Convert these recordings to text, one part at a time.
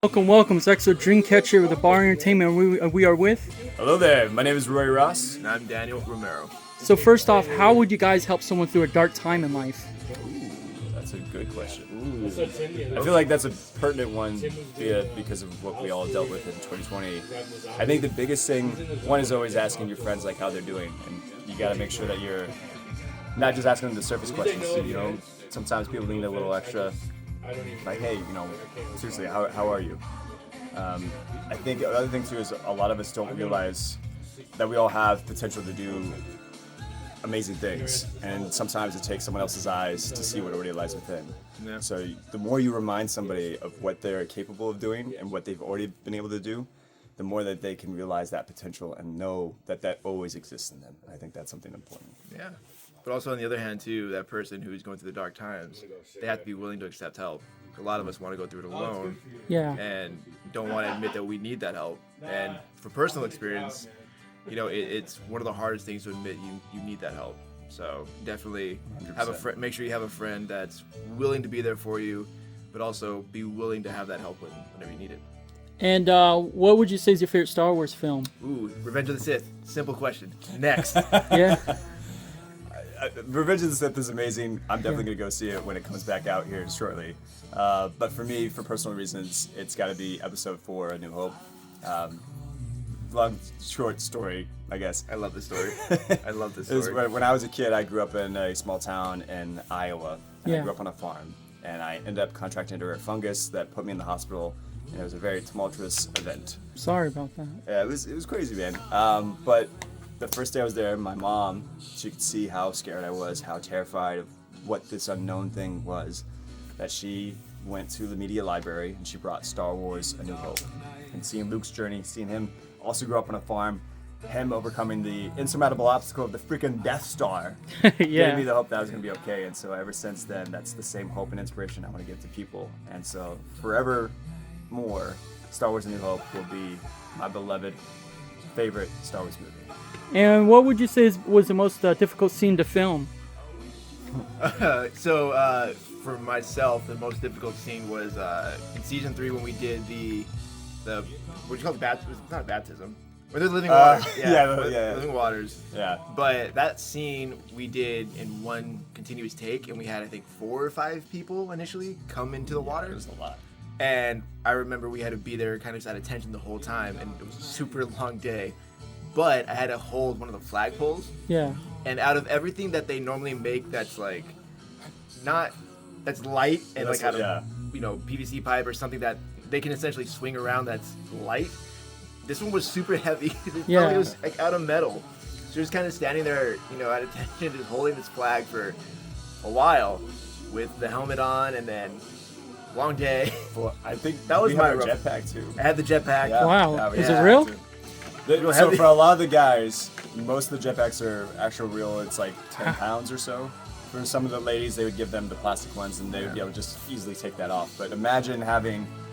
Welcome. It's EXO Dreamcatcher with the Bar Entertainment. We are with. Hello there, my name is Rory Ross. And I'm Daniel Romero. So first off, how would you guys help someone through a dark time in life? That's a good question. I feel like that's a pertinent one because of what we all dealt with in 2020. I think the biggest thing, one is always asking your friends like how they're doing, and you got to make sure that you're not just asking them the surface questions. Sometimes people need a little extra, like, hey, seriously, how are you? I think the other thing too is a lot of us don't realize that we all have potential to do amazing things, and sometimes it takes someone else's eyes to see what already lies within. Yeah. So the more you remind somebody of what they're capable of doing and what they've already been able to do, the more that they can realize that potential and know that that always exists in them. I think that's something important. Yeah. But also on the other hand too, that person who's going through the dark times, they have to be willing to accept help. A lot of us want to go through it alone. Yeah. And don't want to admit that we need that help. And for personal experience, it's one of the hardest things to admit you need that help. So definitely have a 100%. friend. Make sure you have a friend that's willing to be there for you, but also be willing to have that help whenever you need it. And what would you say is your favorite Star Wars film? Ooh, Revenge of the Sith. Simple question. Next. Yeah. Revenge of the Sith is amazing. I'm definitely going to go see it when it comes back out here shortly. But for me, for personal reasons, it's got to be Episode 4, A New Hope. Long, short story, I guess. I love this story. I love this It was story. when I was a kid, I grew up in a small town in Iowa. And I Yeah. grew up on a farm. And I ended up contracting into a fungus that put me in the hospital. And it was a very tumultuous event. Sorry about that. Yeah, it was crazy, man. But the first day I was there, my mom, she could see how scared I was, how terrified of what this unknown thing was, that she went to the media library and she brought Star Wars: A New Hope. And seeing Luke's journey, seeing him also grow up on a farm, him overcoming the insurmountable obstacle of the freaking Death Star, gave me the hope that I was going to be okay. And so ever since then, that's the same hope and inspiration I want to give to people. And so forevermore, Star Wars: A New Hope will be my beloved favorite Star Wars movie. And what would you say was the most difficult scene to film? So for myself, the most difficult scene was in season 3 when we did the what do you call it? It's not baptism. When they're living waters. Living waters. Yeah. But that scene we did in one continuous take, and we had I think 4 or 5 people initially come into the water. It was a lot. And I remember we had to be there kind of just at attention the whole time, and it was a super long day. But I had to hold one of the flagpoles. Yeah. And out of everything that they normally make that's like that's light and That's like out what- of PVC pipe or something that they can essentially swing around that's light, this one was super heavy. Yeah. It was like out of metal. So just kind of standing there, at attention, just holding this flag for a while with the helmet on, and then long day. Well, I think That was we my had a rough- jetpack too. I had the jetpack. Yeah. Wow. we Is it had real? to. Real So heavy. for a lot of the guys, most of the jetpacks are actual real. It's like 10 pounds or so. For some of the ladies, they would give them the plastic ones, and they would be able to just easily take that off. But imagine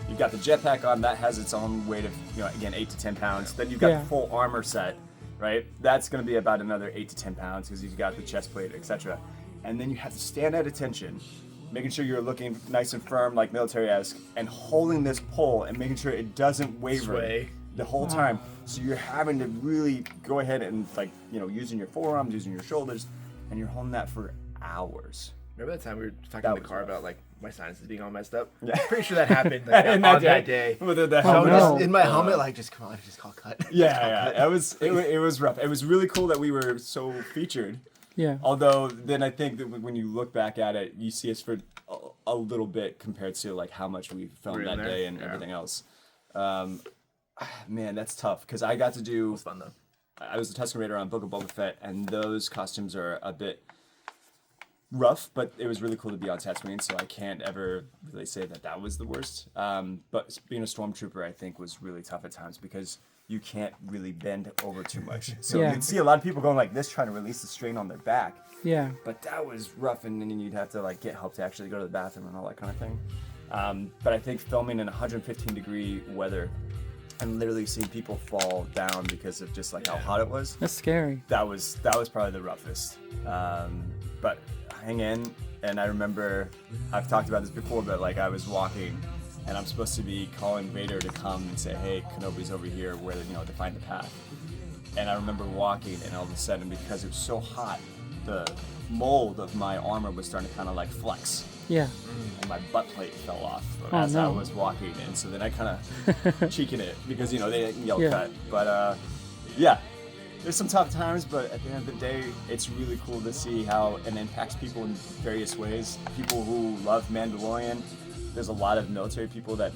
you've got the jetpack on, that has its own weight of, again, 8 to 10 pounds. Then you've got Yeah. the full armor set, right? That's going to be about another 8 to 10 pounds because you've got the chest plate, etc. And then you have to stand at attention, making sure you're looking nice and firm, like military-esque, and holding this pole and making sure it doesn't waver Sway. the whole time. So you're having to really go ahead and using your forearms, using your shoulders, and you're holding that for hours. Remember that time we were talking That in the was car rough. about like my sinuses being all messed up? Yeah. Pretty sure that happened And on that day. With the So helmet. no. just in my helmet, like, just come on, just call cut. Yeah, it was rough. It was really cool that we were so featured. Yeah. Although then I think that when you look back at it, you see us for a little bit compared to like how much we filmed Were you that in there? day and Yeah. everything else. Man, that's tough because I got to do. It was fun though. I was a Tusken Raider on Book of Boba Fett, and those costumes are a bit rough, but it was really cool to be on Tatooine, so I can't ever really say that was the worst. But being a stormtrooper, I think, was really tough at times because you can't really bend over too much. So Yeah. you'd see a lot of people going like this, trying to release the strain on their back. Yeah. But that was rough, and then you'd have to like get help to actually go to the bathroom and all that kind of thing. But I think filming in 115-degree weather and literally seeing people fall down because of just like how hot it was. That's scary. That was probably the roughest. But hang in, and I remember I've talked about this before, but like I was walking and I'm supposed to be calling Vader to come and say, hey, Kenobi's over here, where, to find the path. And I remember walking, and all of a sudden, because it was so hot, the mold of my armor was starting to kind of like flex. Yeah. And my butt plate fell off Oh, as no. I was walking, and so then I kind of cheeking it because they didn't yell Yeah. cut. But yeah, there's some tough times, but at the end of the day, it's really cool to see how it impacts people in various ways. People who love Mandalorian. There's a lot of military people that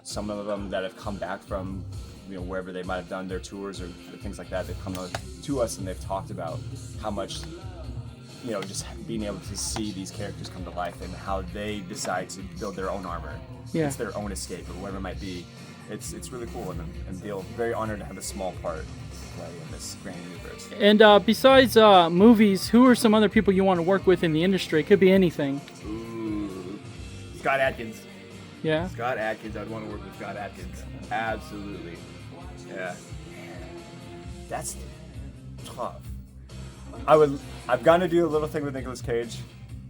some of them that have come back from wherever they might have done their tours or things like that. They've come to us and they've talked about how much. Just being able to see these characters come to life and how they decide to build their own armor. Yeah. It's their own escape or whatever it might be. It's really cool and feel very honored to have a small part to play in this grand universe. And besides movies, who are some other people you want to work with in the industry? It could be anything. Ooh. Scott Adkins. Yeah. Scott Adkins. I'd want to work with Scott Adkins. Absolutely. Yeah. That's tough. I've gotten to do a little thing with Nicolas Cage.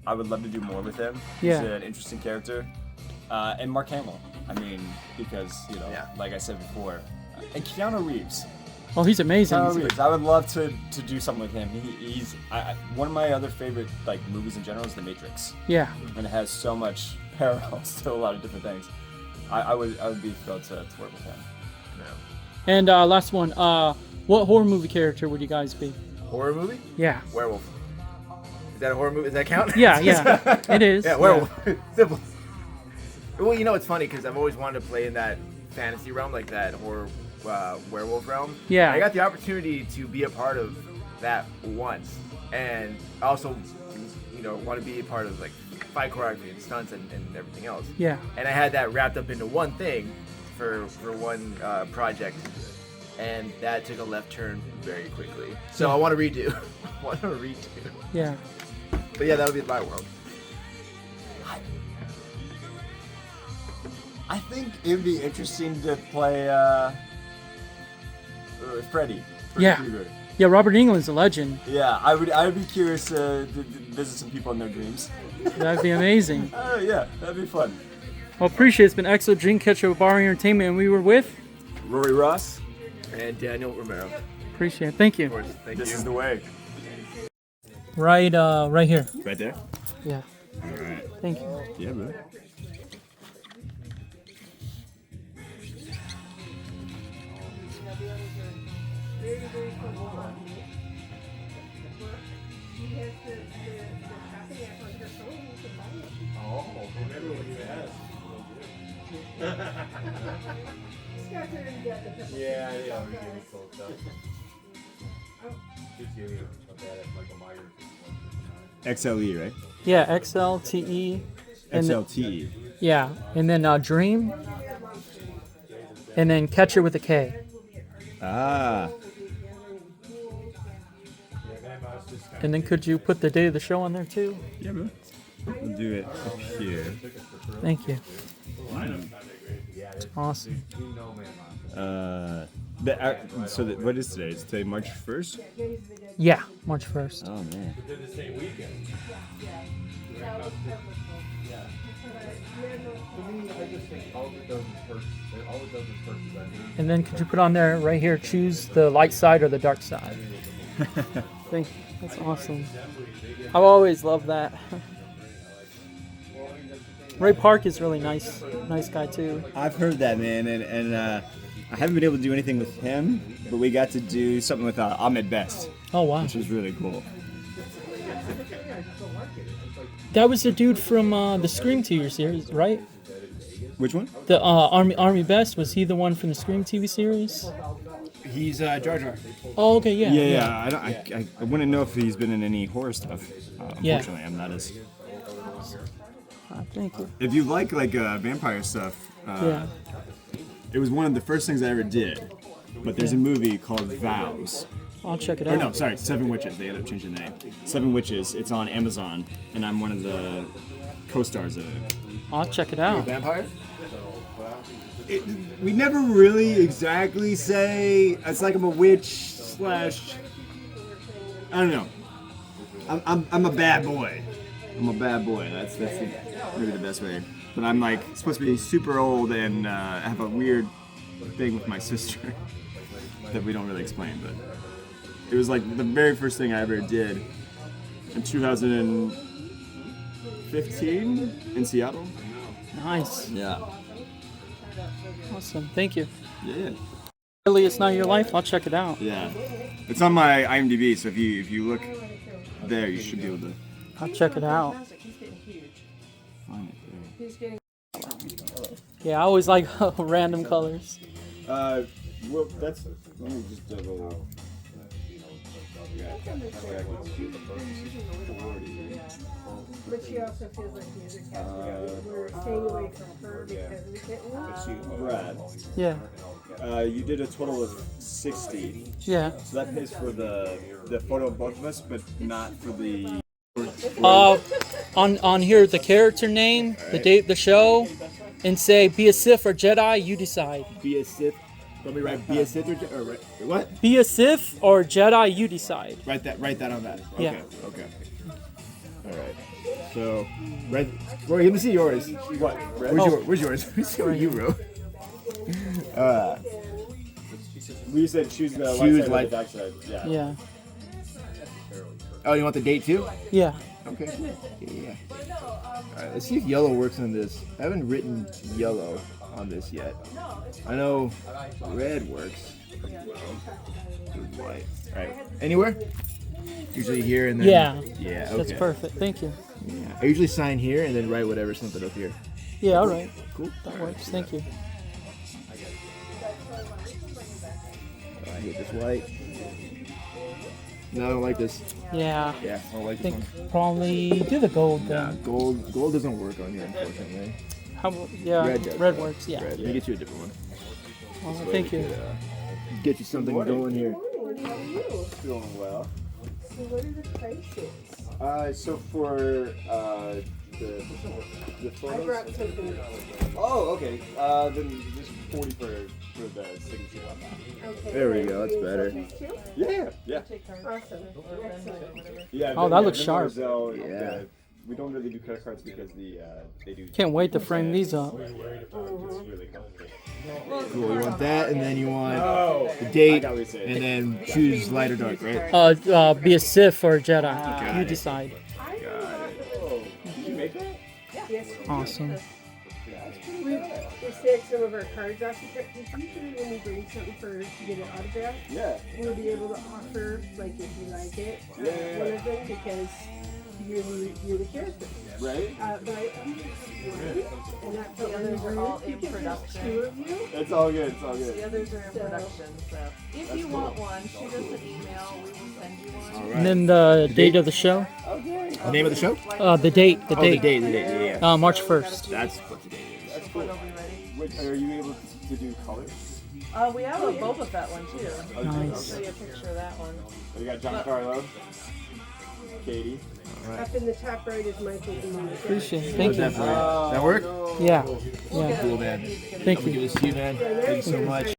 I would love to do more with him. Yeah. He's an interesting character. And Mark Hamill. I mean, because, like I said before. And Keanu Reeves. Oh, he's amazing. Keanu Reeves. I would love to do something with him. He's one of my other favorite movies in general is The Matrix. Yeah. And it has so much parallels to a lot of different things. I would be thrilled to work with him. Yeah. And last one. What horror movie character would you guys be? Horror movie? Yeah. Werewolf. Is that a horror movie? Does that count? Yeah, it is. Yeah, werewolf. Simple. Well, it's funny because I've always wanted to play in that fantasy realm, like that horror werewolf realm. Yeah. I got the opportunity to be a part of that once, and I also, want to be a part of fight choreography and stunts and everything else. Yeah. And I had that wrapped up into one thing for one project, and that took a left turn very quickly. So I want to redo. Yeah. But yeah, that'll be my world. I think it would be interesting to play Freddy. Yeah. Krueger. Yeah, Robert Englund's a legend. Yeah, I would be curious to visit some people in their dreams. That'd be amazing. Yeah, that'd be fun. Well, appreciate it. It's been excellent dream catcher with Bar Entertainment, and we were with Rory Ross. And Daniel Romero. Appreciate it. Thank you. Of course, thank This you. is the way. Right here. Right there? Yeah. All right. Thank you. Yeah, bro. Yeah, they always give me cool stuff. Just give me a bad Michael Myers. XLE, right? Yeah, XLTE. And then- XLTE. yeah, and then Dream. And then Catcher with a K. Ah. And then could you put the date of the show on there too? Yeah, bro. We'll do it up here. Thank you. Awesome. What is today? Is today March 1st? Yeah, March 1st. Oh, man. And then could you put on there right here, choose the light side or the dark side? Thank you. That's awesome. I've always loved that. Ray Park is really nice guy too. I've heard that, man, and I haven't been able to do anything with him, but we got to do something with Ahmed Best, Oh wow. which was really cool. That was the dude from the Scream TV series, right? Which one? The Army Best, was he the one from the Scream TV series? He's Jar Jar. Oh, okay, yeah. Yeah. I wouldn't know if he's been in any horror stuff. Yeah. Unfortunately, I'm not as. Thank you. If you like vampire stuff, Yeah. it was one of the first things I ever did. But there's a movie called Vows. I'll check it Or out. no, sorry, Seven Witches. They ended up changing the name. Seven Witches. It's on Amazon, and I'm one of the co-stars of it. I'll check it out. Vampire? We never really exactly say. It's like I'm a witch / I don't know. I'm a bad boy. I'm a bad boy. That's maybe the best way but I'm like supposed to be super old and have a weird thing with my sister that we don't really explain. But it was like the very first thing I ever did in 2015 in Seattle. Nice. Yeah. Awesome. Thank you. Yeah. Really, It's Not Your Life. I'll check it out. Yeah. It's on my IMDb, so if you look there, you should be able to I'll check it out. find it there. Yeah, I always like random colors. Well, that's. Let me just double. But she also feels like music has to go. We're staying away from her because we didn't. Brad, Yeah. you did a total of 60. Yeah. So that pays for the photo of both of us, but not for the. On here, the character name, the date, the show, and say be a Sith or Jedi. You decide. Be a Sith. Let me write be a Sith or what? Be a Sith or Jedi. You decide. Write that on that. Okay. Yeah. Okay. All right. So, Rory, let me see yours. What? Where's yours? Let me see what you wrote. We said choose the Choose light light- side or the dark side. Yeah. Yeah. Oh, you want the date too? Yeah. Okay. Yeah. All right. Let's see if yellow works on this. I haven't written yellow on this yet. I know red works. White. All right. Anywhere? Usually here and then. Yeah. Yeah. Okay. That's perfect. Thank you. Yeah. I usually sign here and then write whatever something up here. Yeah. All right. Cool. That works. Thank you. I hit this white. No, I don't like this. Yeah. Yeah, I don't like I this think one. probably do the gold Nah, then. gold doesn't work on here, unfortunately. How? Yeah. Red does, Red though. works. Yeah. Red. Let me get you a different one. Well, thank you. Get you something going here. Doing well. So what are the prices? So for the I photos. brought something. Oh, okay. Then just 40 for the signature on that. Okay. There we go, that's better. Yeah. Awesome. Excellent. Yeah. Oh, that looks sharp. Yeah. We don't really do credit cards because they do. Can't wait to frame these up. It's really complicated. Cool. You want that, and then you want the date, I got what you're saying. and then choose light or dark, right? Be a Sith or a Jedi. Got You it. decide. Did you make that? Yes. Awesome. We stacked some of our cards off the because usually when we bring something to get an autograph, Yeah. we'll be able to offer, like if you like it, one of them because you're the character. Right? But and that's the others are all in production. Two of you. It's all good. It's all The good. others are in production, so if you want one, shoot us an email. We will send you one. All And right. then the date of the show. The name of the show? The date. The Oh, date. the date. Yeah. March 1st. That's what the date is. That's cool. It'll be ready. Wait, are you able to do colors? We have a Boba Fett one too. I'll Nice. show you a picture of that one. So you got Giancarlo, Katie. Up in the top right is Michael Dean. Appreciate it. Thank you. Definitely. That work? Yeah. Yeah. Cool, man. Thank I'm gonna give you. this to you, man. Thank you so much.